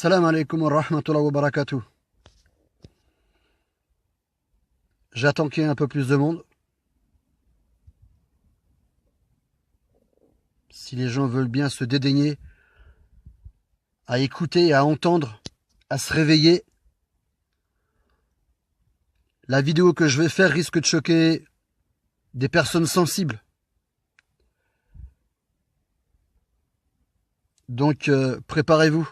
Salam alaikum wa rahmatullahi wa barakatuh. J'attends qu'il y ait un peu plus de monde. Si les gens veulent bien se dédaigner à écouter, à entendre, à se réveiller, la vidéo que je vais faire risque de choquer des personnes sensibles. Donc préparez-vous.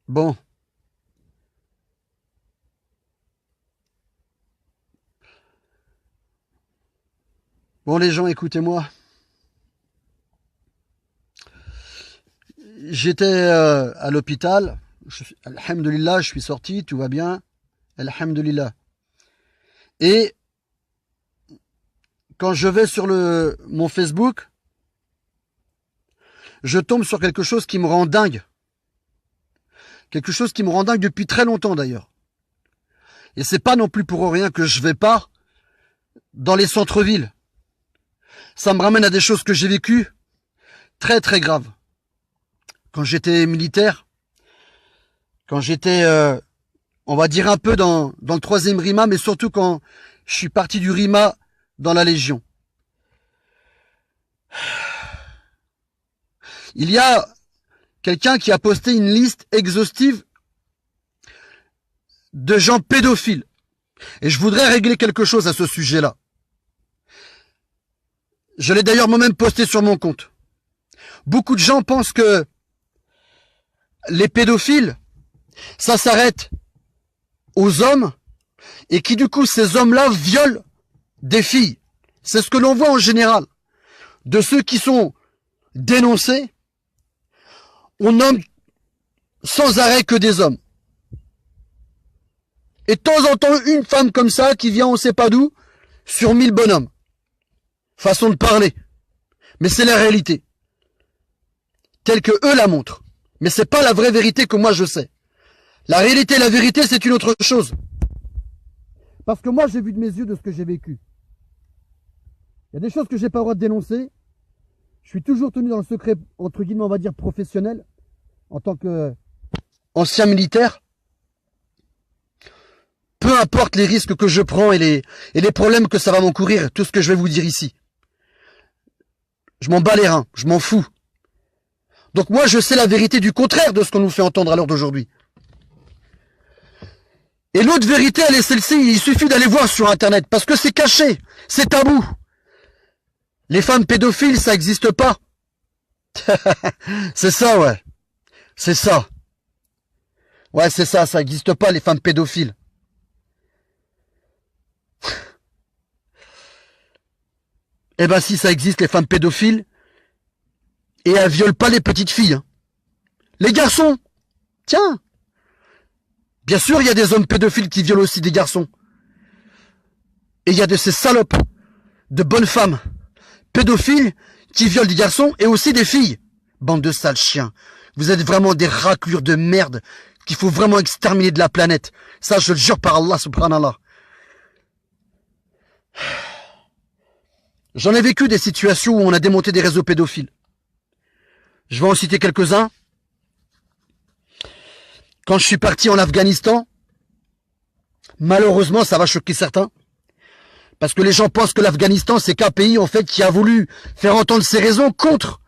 Bon. Bon les gens, écoutez-moi. J'étais à l'hôpital. Alhamdulillah, je suis sorti, tout va bien. Alhamdulillah. Et quand je vais sur mon Facebook, je tombe sur quelque chose qui me rend dingue. Quelque chose qui me rend dingue depuis très longtemps d'ailleurs. Et c'est pas non plus pour rien que je vais pas dans les centres-villes. Ça me ramène à des choses que j'ai vécues très très graves. Quand j'étais militaire, quand j'étais, on va dire un peu dans le 3e RIMA, mais surtout quand je suis parti du RIMA dans la Légion. Il y a quelqu'un qui a posté une liste exhaustive de gens pédophiles. Et je voudrais régler quelque chose à ce sujet-là. Je l'ai d'ailleurs moi-même posté sur mon compte. Beaucoup de gens pensent que les pédophiles, ça s'arrête aux hommes et qui du coup ces hommes-là violent des filles. C'est ce que l'on voit en général. De ceux qui sont dénoncés, on nomme sans arrêt que des hommes. Et de temps en temps, une femme comme ça qui vient on sait pas d'où, sur 1000 bonhommes. Façon de parler. Mais c'est la réalité. Telle que eux la montrent. Mais c'est pas la vraie vérité que moi je sais. La réalité et la vérité, c'est une autre chose. Parce que moi, j'ai vu de mes yeux de ce que j'ai vécu. Il y a des choses que j'ai pas le droit de dénoncer. Je suis toujours tenu dans le secret, entre guillemets, on va dire professionnel, en tant que ancien militaire. Peu importe les risques que je prends et les problèmes que ça va m'encourir, tout ce que je vais vous dire ici. Je m'en bats les reins, je m'en fous. Donc moi, je sais la vérité du contraire de ce qu'on nous fait entendre à l'heure d'aujourd'hui. Et l'autre vérité, elle est celle-ci, il suffit d'aller voir sur Internet, parce que c'est caché, c'est tabou. Les femmes pédophiles, ça n'existe pas. C'est ça, ouais. C'est ça. Ouais, c'est ça, ça n'existe pas, les femmes pédophiles. Eh ben si, ça existe, les femmes pédophiles. Et elles violent pas les petites filles. Hein. Les garçons. Tiens. Bien sûr, il y a des hommes pédophiles qui violent aussi des garçons. Et il y a de ces salopes, de bonnes femmes pédophiles qui violent des garçons et aussi des filles. Bande de sales chiens. Vous êtes vraiment des raclures de merde qu'il faut vraiment exterminer de la planète. Ça, je le jure par Allah, subhanallah. J'en ai vécu des situations où on a démonté des réseaux pédophiles. Je vais en citer quelques-uns. Quand je suis parti en Afghanistan, malheureusement, ça va choquer certains. Parce que les gens pensent que l'Afghanistan, c'est qu'un pays, en fait, qui a voulu faire entendre ses raisons contre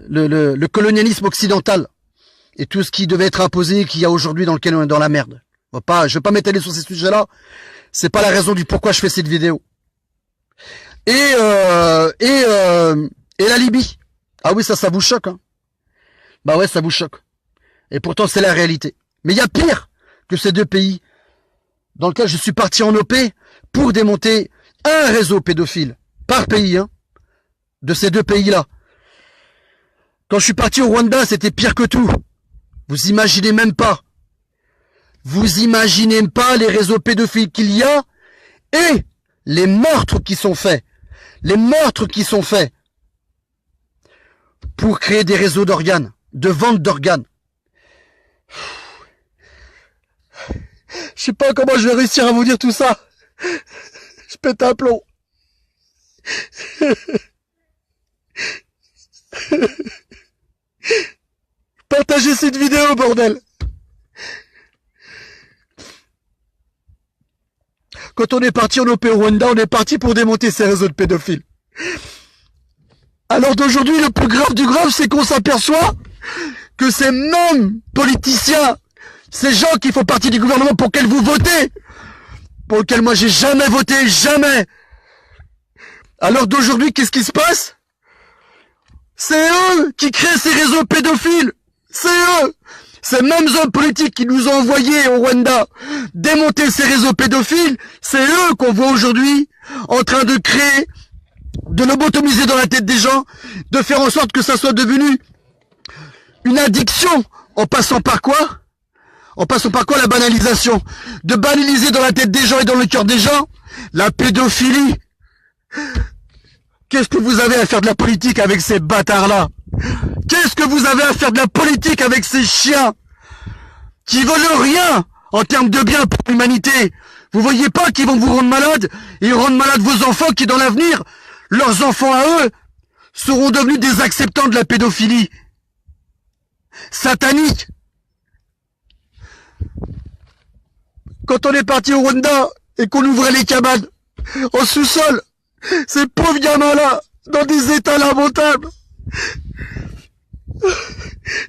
le colonialisme occidental. Et tout ce qui devait être imposé, qu'il y a aujourd'hui dans lequel on est dans la merde. Je vais pas m'étaler sur ces sujets-là. C'est pas la raison du pourquoi je fais cette vidéo. Et la Libye. Ah oui, ça vous choque, hein. Bah ouais, ça vous choque. Et pourtant, c'est la réalité. Mais il y a pire que ces deux pays dans lesquels je suis parti en OP pour démonter un réseau pédophile par pays, hein, de ces deux pays-là. Quand je suis parti au Rwanda, c'était pire que tout. Vous imaginez même pas. Vous imaginez pas les réseaux pédophiles qu'il y a et les meurtres qui sont faits. Les meurtres qui sont faits pour créer des réseaux d'organes, de vente d'organes. Je sais pas comment je vais réussir à vous dire tout ça. Je pète un plomb. Partagez cette vidéo, bordel. Quand on est parti en OP au Rwanda, on est parti pour démonter ces réseaux de pédophiles. Alors d'aujourd'hui, le plus grave du grave, c'est qu'on s'aperçoit que ces mêmes politiciens, ces gens qui font partie du gouvernement pour lequel vous votez, pour lequel moi j'ai jamais voté, jamais. Alors d'aujourd'hui, qu'est-ce qui se passe? C'est eux qui créent ces réseaux pédophiles. C'est eux. Ces mêmes hommes politiques qui nous ont envoyés au Rwanda démonter ces réseaux pédophiles, c'est eux qu'on voit aujourd'hui en train de créer, de lobotomiser dans la tête des gens, de faire en sorte que ça soit devenu une addiction, en passant par quoi? En passant par quoi? La banalisation. De banaliser dans la tête des gens et dans le cœur des gens la pédophilie. Qu'est-ce que vous avez à faire de la politique avec ces bâtards-là? Qu'est-ce que vous avez à faire de la politique avec ces chiens qui veulent rien en termes de bien pour l'humanité? Vous voyez pas qu'ils vont vous rendre malade et ils rendent malade vos enfants qui, dans l'avenir, leurs enfants à eux, seront devenus des acceptants de la pédophilie satanique. Quand on est parti au Rwanda et qu'on ouvrait les cabanes en sous-sol, ces pauvres gamins-là, dans des états lamentables,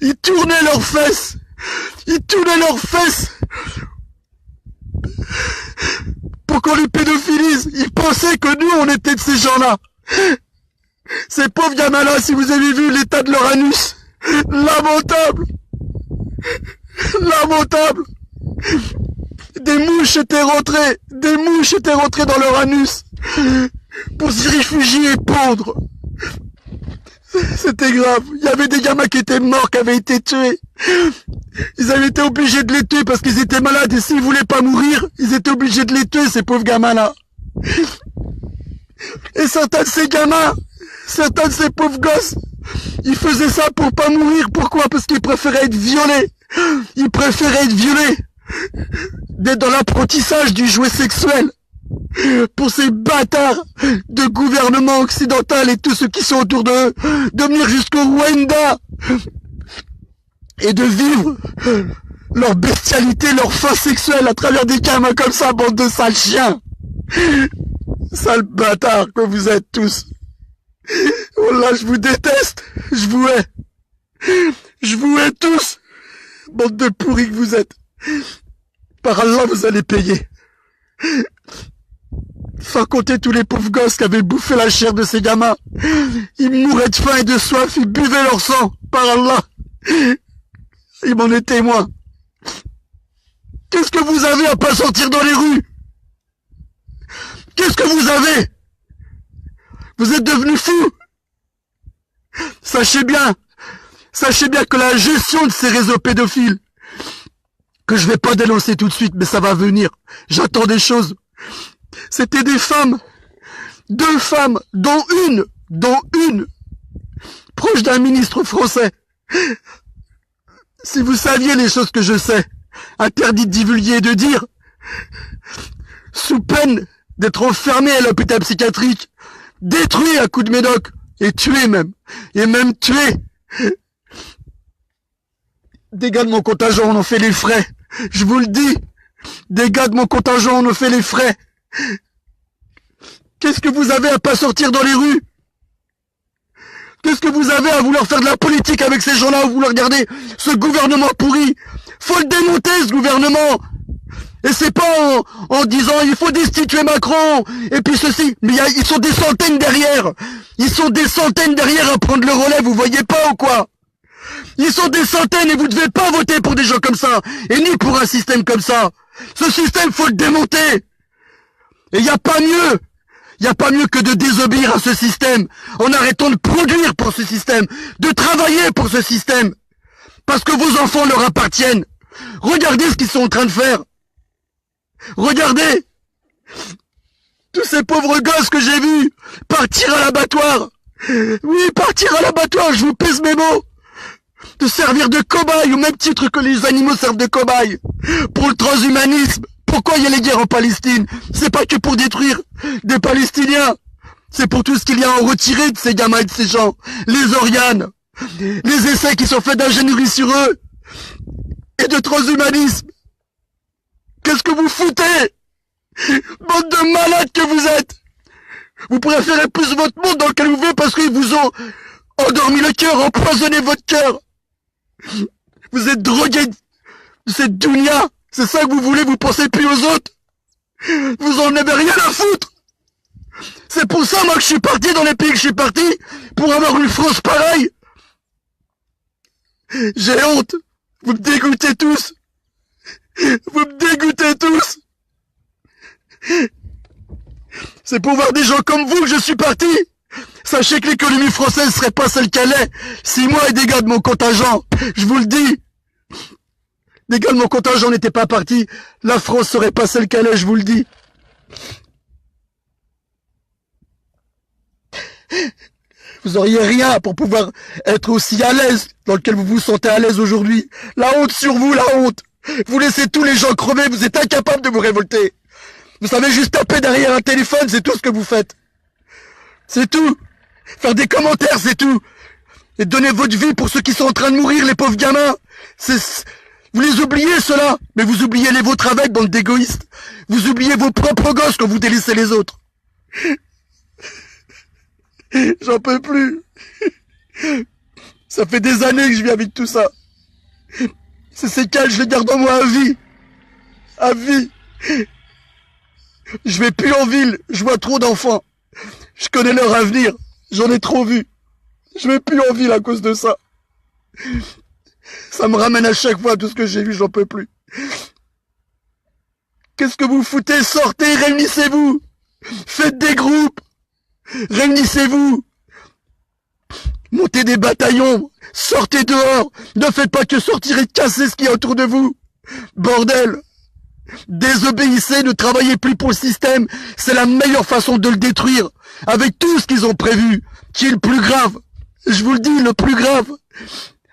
ils tournaient leurs fesses. Ils tournaient leurs fesses pour qu'on les pédophilise. Ils pensaient que nous, on était de ces gens-là. Ces pauvres gamins-là, si vous avez vu l'état de leur anus, lamentable. Lamentable. Des mouches étaient rentrées dans leur anus pour s'y réfugier et pondre. C'était grave. Il y avait des gamins qui étaient morts, qui avaient été tués. Ils avaient été obligés de les tuer parce qu'ils étaient malades et s'ils voulaient pas mourir, ils étaient obligés de les tuer, ces pauvres gamins-là. Et certains de ces gamins, certains de ces pauvres gosses, ils faisaient ça pour pas mourir. Pourquoi? Parce qu'ils préféraient être violés. Ils préféraient être violés. D'être dans l'apprentissage du jouet sexuel. Pour ces bâtards de gouvernement occidental et tous ceux qui sont autour d'eux, de venir jusqu'au Rwanda et de vivre leur bestialité, leur faim sexuelle à travers des gamins comme ça, bande de sales chiens. Sales bâtards que vous êtes tous. Oh là, je vous déteste. Je vous hais. Je vous hais tous. Bande de pourris que vous êtes. Par Allah, vous allez payer. Sans compter tous les pauvres gosses qui avaient bouffé la chair de ces gamins. Ils mouraient de faim et de soif, ils buvaient leur sang. Par Allah. Ils m'en étaient témoins. Qu'est-ce que vous avez à pas sortir dans les rues? Qu'est-ce que vous avez? Vous êtes devenus fous. Sachez bien que la gestion de ces réseaux pédophiles, que je vais pas dénoncer tout de suite, mais ça va venir. J'attends des choses. C'était des femmes, 2 femmes, dont une, proche d'un ministre français. Si vous saviez les choses que je sais, interdit de divulguer et de dire, sous peine d'être enfermé à l'hôpital psychiatrique, détruit à coups de médoc, et tué même, tué. Des gars de mon contingent en ont fait les frais. Je vous le dis. Des gars de mon contingent en ont fait les frais. Qu'est-ce que vous avez à pas sortir dans les rues? Qu'est-ce que vous avez à vouloir faire de la politique avec ces gens-là, ou vouloir garder ce gouvernement pourri? Faut le démonter, ce gouvernement. Et c'est pas en disant il faut destituer Macron, et puis ceci. Mais ils sont des centaines derrière. Ils sont des centaines derrière à prendre le relais, vous voyez pas ou quoi? Ils sont des centaines et vous devez pas voter pour des gens comme ça, et ni pour un système comme ça. Ce système, faut le démonter. Et y a pas mieux que de désobéir à ce système, en arrêtant de produire pour ce système, de travailler pour ce système, parce que vos enfants leur appartiennent. Regardez ce qu'ils sont en train de faire. Regardez tous ces pauvres gosses que j'ai vus partir à l'abattoir. Oui, partir à l'abattoir, je vous pèse mes mots. De servir de cobaye au même titre que les animaux servent de cobaye. Pour le transhumanisme. Pourquoi il y a les guerres en Palestine? C'est pas que pour détruire des Palestiniens. C'est pour tout ce qu'il y a à en retirer de ces gamins et de ces gens. Les organes. Les essais qui sont faits d'ingénierie sur eux et de transhumanisme. Qu'est-ce que vous foutez? Bande de malades que vous êtes! Vous préférez plus votre monde dans lequel vous vivez parce qu'ils vous ont endormi le cœur, empoisonné votre cœur. Vous êtes drogués de cette dunya. C'est ça que vous voulez, vous pensez plus aux autres. Vous en avez rien à foutre. C'est pour ça, moi, que je suis parti dans les pays que je suis parti, pour avoir une France pareille. J'ai honte. Vous me dégoûtez tous. Vous me dégoûtez tous. C'est pour voir des gens comme vous que je suis parti. Sachez que l'économie française serait pas celle qu'elle est si moi et des gars de mon contingent, je vous le dis, des gars de mon contingent n'étaient pas partis, la France serait pas celle qu'elle est, je vous le dis. Vous auriez rien pour pouvoir être aussi à l'aise dans lequel vous vous sentez à l'aise aujourd'hui. La honte sur vous, la honte. Vous laissez tous les gens crever, vous êtes incapables de vous révolter. Vous savez juste taper derrière un téléphone, c'est tout ce que vous faites. C'est tout. Faire des commentaires, c'est tout. Et donner votre vie pour ceux qui sont en train de mourir, les pauvres gamins. Vous les oubliez, ceux-là. Mais vous oubliez les vôtres avec, bande d'égoïstes. Vous oubliez vos propres gosses quand vous délaissez les autres. J'en peux plus. Ça fait des années que je vis avec tout ça. Ces séquelles, je les garde en moi à vie. À vie. Je vais plus en ville, je vois trop d'enfants. Je connais leur avenir, j'en ai trop vu. Je vais plus en ville à cause de ça. Ça me ramène à chaque fois tout ce que j'ai vu, j'en peux plus. Qu'est-ce que vous foutez? Sortez, réunissez-vous. Faites des groupes. Réunissez-vous. Montez des bataillons. Sortez dehors. Ne faites pas que sortir et casser ce qu'il y a autour de vous. Bordel. Désobéissez, ne travaillez plus pour le système. C'est la meilleure façon de le détruire. Avec tout ce qu'ils ont prévu. Qui est le plus grave. Je vous le dis, le plus grave.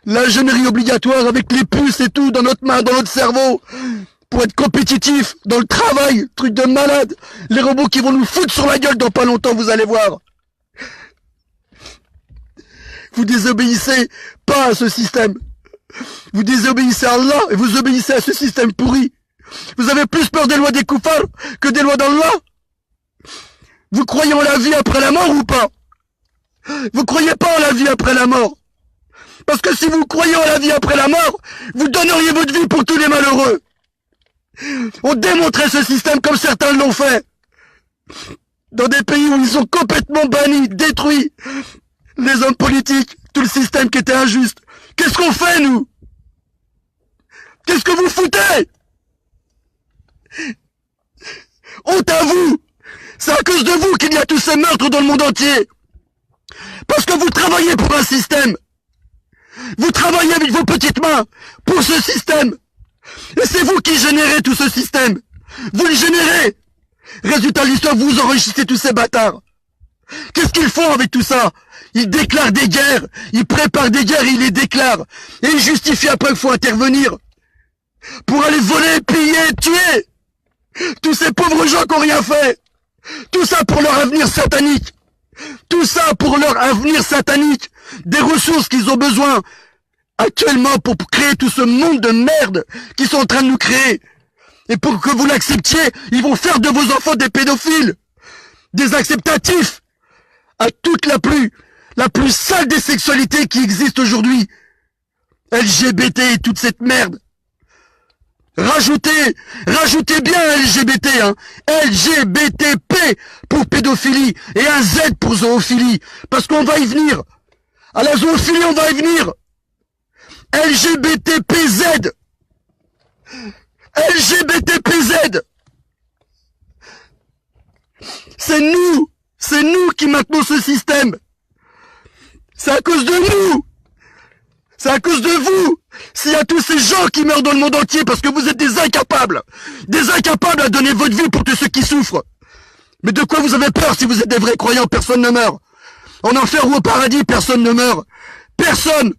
L'ingénierie obligatoire avec les puces et tout dans notre main, dans notre cerveau. Pour être compétitif dans le travail. Truc de malade. Les robots qui vont nous foutre sur la gueule dans pas longtemps, vous allez voir. Vous désobéissez pas à ce système. Vous désobéissez à Allah et vous obéissez à ce système pourri. Vous avez plus peur des lois des koufars que des lois d'Allah. Vous croyez en la vie après la mort ou pas? Vous croyez pas en la vie après la mort? Parce que si vous croyez en la vie après la mort, vous donneriez votre vie pour tous les malheureux. On démontrait ce système comme certains l'ont fait. Dans des pays où ils ont complètement banni, détruit les hommes politiques, tout le système qui était injuste. Qu'est-ce qu'on fait, nous? Qu'est-ce que vous foutez? Honte à vous! C'est à cause de vous qu'il y a tous ces meurtres dans le monde entier. Parce que vous travaillez pour un système. Vous travaillez avec vos petites mains pour ce système. Et c'est vous qui générez tout ce système. Vous le générez. Résultat de l'histoire, vous enrichissez tous ces bâtards. Qu'est-ce qu'ils font avec tout ça? Ils déclarent des guerres. Ils préparent des guerres et ils les déclarent. Et ils justifient après qu'il faut intervenir. Pour aller voler, piller, tuer. Tous ces pauvres gens qui n'ont rien fait. Tout ça pour leur avenir satanique. Tout ça pour leur avenir satanique. Des ressources qu'ils ont besoin actuellement pour créer tout ce monde de merde qu'ils sont en train de nous créer. Et pour que vous l'acceptiez, ils vont faire de vos enfants des pédophiles. Des acceptatifs. À toute la plus sale des sexualités qui existent aujourd'hui. LGBT et toute cette merde. Rajoutez bien LGBT, hein. LGBTP pour pédophilie et un Z pour zoophilie. Parce qu'on va y venir. À la zoophilie, on va y venir. LGBTPZ. LGBTPZ. C'est nous qui maintenons ce système. C'est à cause de nous. C'est à cause de vous. S'il y a tous ces gens qui meurent dans le monde entier parce que vous êtes des incapables à donner votre vie pour tous ceux qui souffrent. Mais de quoi vous avez peur si vous êtes des vrais croyants? Personne ne meurt. En enfer ou au paradis, personne ne meurt. Personne.